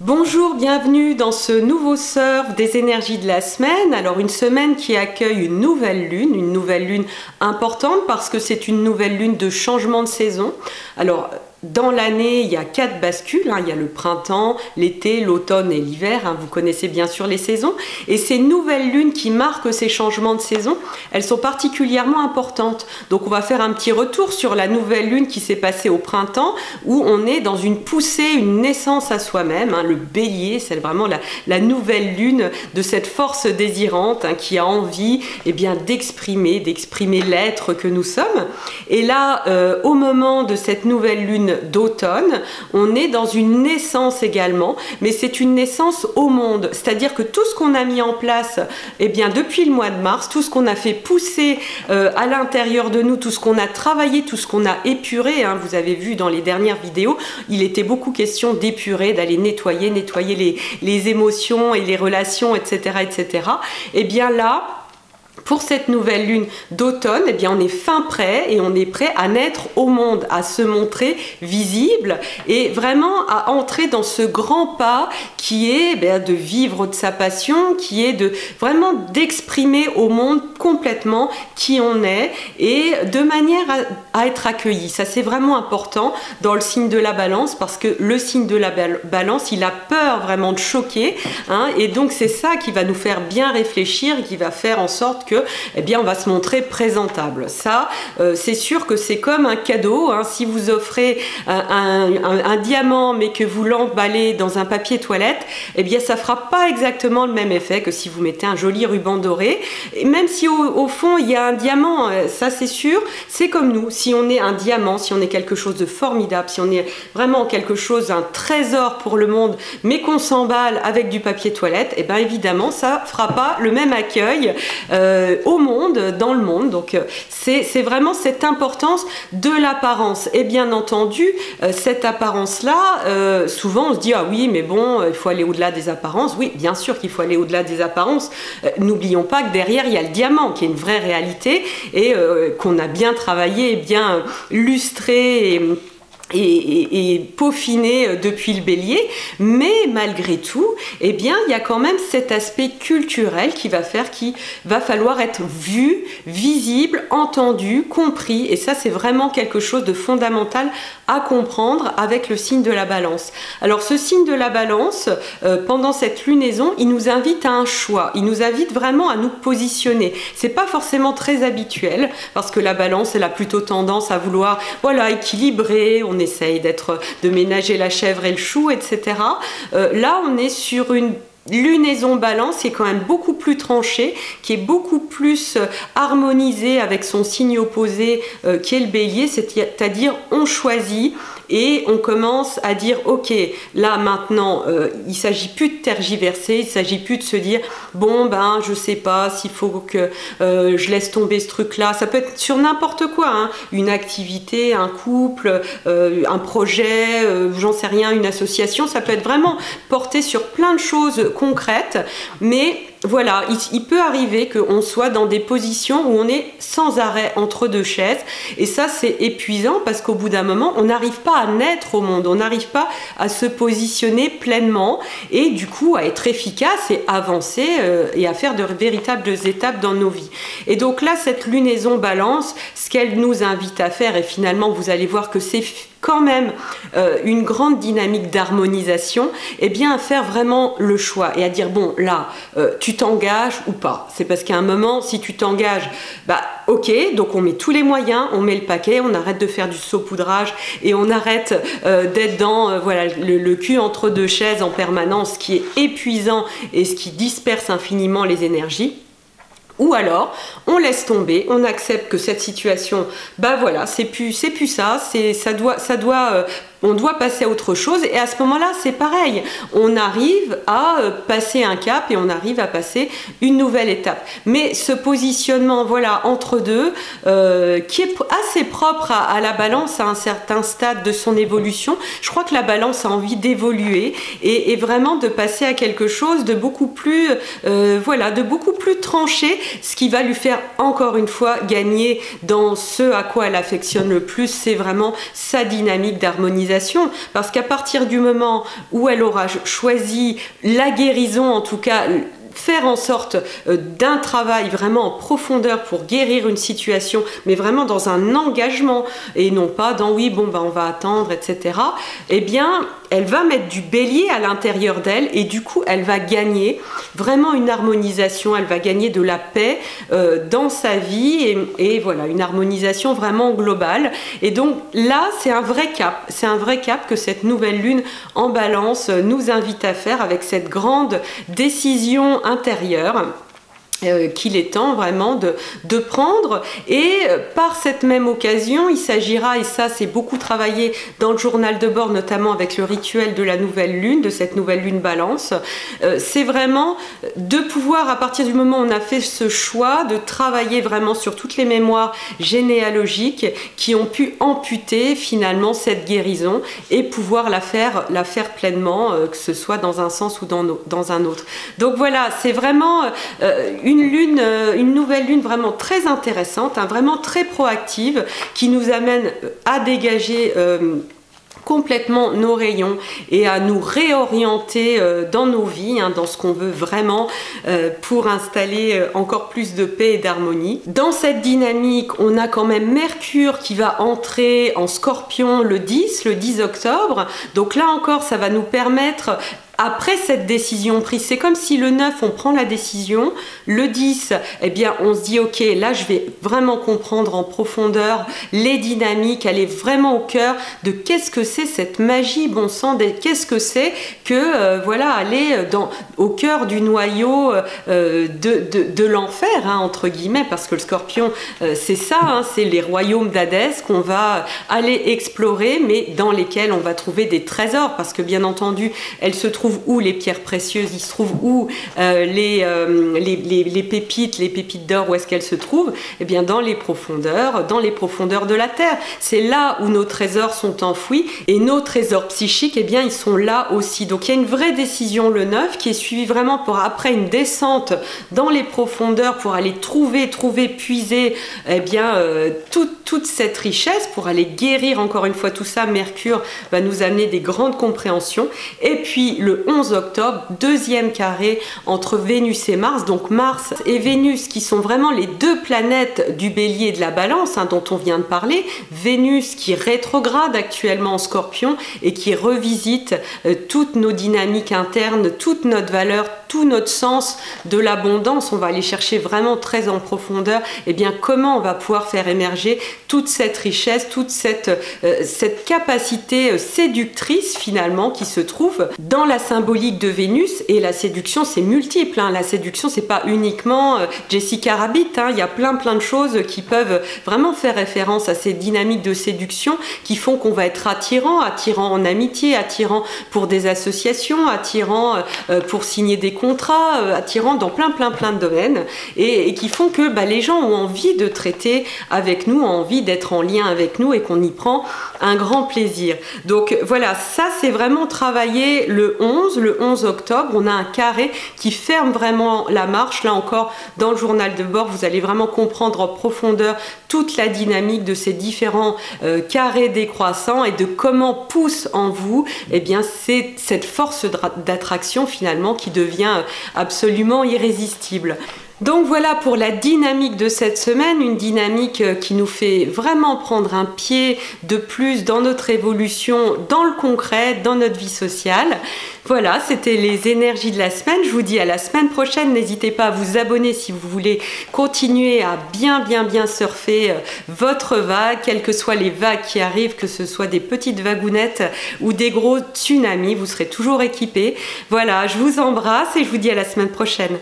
Bonjour, bienvenue dans ce nouveau surf des énergies de la semaine. Alors une semaine qui accueille une nouvelle lune importante parce que c'est une nouvelle lune de changement de saison. Alors dans l'année, il y a 4 bascules, il y a le printemps, l'été, l'automne et l'hiver, vous connaissez bien sûr les saisons. Et ces nouvelles lunes qui marquent ces changements de saison, elles sont particulièrement importantes. Donc on va faire un petit retour sur la nouvelle lune qui s'est passée au printemps, où on est dans une poussée, une naissance à soi-même. Le bélier, c'est vraiment la nouvelle lune de cette force désirante qui a envie d'exprimer l'être que nous sommes. Et là, au moment de cette nouvelle lune d'automne, on est dans une naissance également, mais c'est une naissance au monde, c'est-à-dire que tout ce qu'on a mis en place depuis le mois de mars, tout ce qu'on a fait pousser à l'intérieur de nous, tout ce qu'on a travaillé, tout ce qu'on a épuré, vous avez vu dans les dernières vidéos, il était beaucoup question d'épurer, d'aller nettoyer les émotions et les relations, etc. Et bien là, pour cette nouvelle lune d'automne, on est fin prêt et on est prêt à naître au monde, à se montrer visible et vraiment à entrer dans ce grand pas qui est de vivre de sa passion, qui est vraiment d'exprimer au monde complètement qui on est et de manière à être accueilli. Ça c'est vraiment important dans le signe de la balance parce que le signe de la balance, il a peur vraiment de choquer et donc c'est ça qui va nous faire bien réfléchir et qui va faire en sorte que on va se montrer présentable. Ça, c'est sûr que c'est comme un cadeau. Si vous offrez un diamant mais que vous l'emballez dans un papier toilette, ça fera pas exactement le même effet que si vous mettez un joli ruban doré. Et même si au fond il y a un diamant, ça c'est sûr, c'est comme nous. Si on est un diamant, si on est quelque chose de formidable, si on est vraiment quelque chose, un trésor pour le monde, mais qu'on s'emballe avec du papier toilette, évidemment ça fera pas le même accueil au monde, dans le monde. Donc c'est vraiment cette importance de l'apparence. Et bien entendu, cette apparence-là, souvent on se dit ah oui, mais bon, il faut aller au-delà des apparences. Oui, bien sûr qu'il faut aller au-delà des apparences. N'oublions pas que derrière, il y a le diamant, qui est une vraie réalité et qu'on a bien travaillé et bien lustré et peaufiné depuis le bélier, mais malgré tout, il y a quand même cet aspect culturel qui va faire qu'il va falloir être vu, visible, entendu, compris, et ça c'est vraiment quelque chose de fondamental à comprendre avec le signe de la balance. Alors ce signe de la balance, pendant cette lunaison, il nous invite à un choix, il nous invite vraiment à nous positionner. C'est pas forcément très habituel, parce que la balance, elle a plutôt tendance à vouloir, équilibrer, on essaye de ménager la chèvre et le chou, etc. Là, on est sur une lunaison balance qui est quand même beaucoup plus tranchée, qui est beaucoup plus harmonisée avec son signe opposé qui est le bélier, c'est-à-dire on choisit et on commence à dire ok, là maintenant il ne s'agit plus de tergiverser, il ne s'agit plus de se dire bon je sais pas s'il faut que je laisse tomber ce truc là, ça peut être sur n'importe quoi, une activité, un couple, un projet, j'en sais rien, une association, ça peut être vraiment porté sur plein de choses concrètes, mais voilà, il peut arriver qu'on soit dans des positions où on est sans arrêt entre deux chaises et ça c'est épuisant parce qu'au bout d'un moment on n'arrive pas à naître au monde, on n'arrive pas à se positionner pleinement et du coup à être efficace et avancer et à faire de véritables étapes dans nos vies. Et donc là cette lunaison balance, ce qu'elle nous invite à faire, et finalement vous allez voir que c'est quand même une grande dynamique d'harmonisation, à faire vraiment le choix et à dire bon là tu t'engages ou pas. C'est parce qu'à un moment si tu t'engages, ok, donc on met tous les moyens, on met le paquet, on arrête de faire du saupoudrage et on arrête d'être dans le cul entre deux chaises en permanence, ce qui est épuisant et ce qui disperse infiniment les énergies. Ou alors, on laisse tomber, on accepte que cette situation, c'est plus ça, on doit passer à autre chose et à ce moment-là, c'est pareil. On arrive à passer un cap et on arrive à passer une nouvelle étape. Mais ce positionnement, entre deux, qui est assez propre à la balance à un certain stade de son évolution, je crois que la balance a envie d'évoluer et vraiment de passer à quelque chose de beaucoup plus, de beaucoup plus tranché, ce qui va lui faire encore une fois gagner dans ce à quoi elle affectionne le plus, c'est vraiment sa dynamique d'harmonisation harmonisation, parce qu'à partir du moment où elle aura choisi la guérison, en tout cas faire en sorte d'un travail vraiment en profondeur pour guérir une situation, mais vraiment dans un engagement et non pas dans oui, bon, ben, on va attendre, etc. Eh bien, elle va mettre du bélier à l'intérieur d'elle et du coup, elle va gagner vraiment une harmonisation, elle va gagner de la paix dans sa vie et voilà, une harmonisation vraiment globale. Et donc là, c'est un vrai cap que cette nouvelle lune en balance nous invite à faire avec cette grande décision intérieure qu'il est temps vraiment de prendre. Et par cette même occasion, il s'agira, et ça c'est beaucoup travaillé dans le journal de bord, notamment avec le rituel de la nouvelle lune, de cette nouvelle lune balance, c'est vraiment de pouvoir, à partir du moment où on a fait ce choix, de travailler vraiment sur toutes les mémoires généalogiques qui ont pu amputer finalement cette guérison et pouvoir la faire pleinement, que ce soit dans un sens ou dans un autre. Donc voilà, c'est vraiment une nouvelle lune vraiment très intéressante, hein, vraiment très proactive, qui nous amène à dégager complètement nos rayons et à nous réorienter dans nos vies, hein, dans ce qu'on veut vraiment pour installer encore plus de paix et d'harmonie. Dans cette dynamique, on a quand même Mercure qui va entrer en Scorpion le 10 octobre. Donc là encore, ça va nous permettre, après cette décision prise, c'est comme si le 9, on prend la décision, le 10, eh bien, on se dit, ok, là, je vais vraiment comprendre en profondeur les dynamiques, aller vraiment au cœur de qu'est-ce que c'est cette magie, bon sang, qu'est-ce que c'est que, voilà, aller au cœur du noyau de l'enfer, hein, entre guillemets, parce que le Scorpion, c'est ça, hein, c'est les royaumes d'Hadès qu'on va aller explorer, mais dans lesquels on va trouver des trésors, parce que, bien entendu, elles se trouvent où les pierres précieuses, il se trouve où les pépites d'or, où est-ce qu'elles se trouvent? Eh bien dans les profondeurs de la terre. C'est là où nos trésors sont enfouis et nos trésors psychiques, eh bien ils sont là aussi. Donc il y a une vraie décision le 9 qui est suivie vraiment pour après une descente dans les profondeurs pour aller trouver, puiser eh bien toute cette richesse pour aller guérir encore une fois tout ça. Mercure va nous amener des grandes compréhensions. Et puis le 11 octobre, deuxième carré entre Vénus et Mars. Donc Mars et Vénus qui sont vraiment les deux planètes du bélier et de la balance, hein, dont on vient de parler. Vénus qui rétrograde actuellement en Scorpion et qui revisite toutes nos dynamiques internes, toute notre valeur, tout notre sens de l'abondance. On va aller chercher vraiment très en profondeur comment on va pouvoir faire émerger toute cette richesse, toute cette capacité séductrice finalement qui se trouve dans la symbolique de Vénus. Et la séduction, c'est multiple, hein. La séduction, c'est pas uniquement Jessica Rabbit, hein. Il y a plein de choses qui peuvent vraiment faire référence à ces dynamiques de séduction qui font qu'on va être attirant en amitié, attirant pour des associations, attirant pour signer des contrats, attirant dans plein de domaines et qui font que les gens ont envie de traiter avec nous, ont envie d'être en lien avec nous et qu'on y prend un grand plaisir. Donc voilà, ça c'est vraiment travaillé le 11 octobre. On a un carré qui ferme vraiment la marche. Là encore, dans le journal de bord, vous allez vraiment comprendre en profondeur toute la dynamique de ces différents carrés décroissants et de comment pousse en vous c'est cette force d'attraction finalement qui devient absolument irrésistible. Donc voilà pour la dynamique de cette semaine, une dynamique qui nous fait vraiment prendre un pied de plus dans notre évolution, dans le concret, dans notre vie sociale. Voilà, c'était les énergies de la semaine. Je vous dis à la semaine prochaine. N'hésitez pas à vous abonner si vous voulez continuer à bien surfer votre vague, quelles que soient les vagues qui arrivent, que ce soit des petites vagounettes ou des gros tsunamis, vous serez toujours équipés. Voilà, je vous embrasse et je vous dis à la semaine prochaine.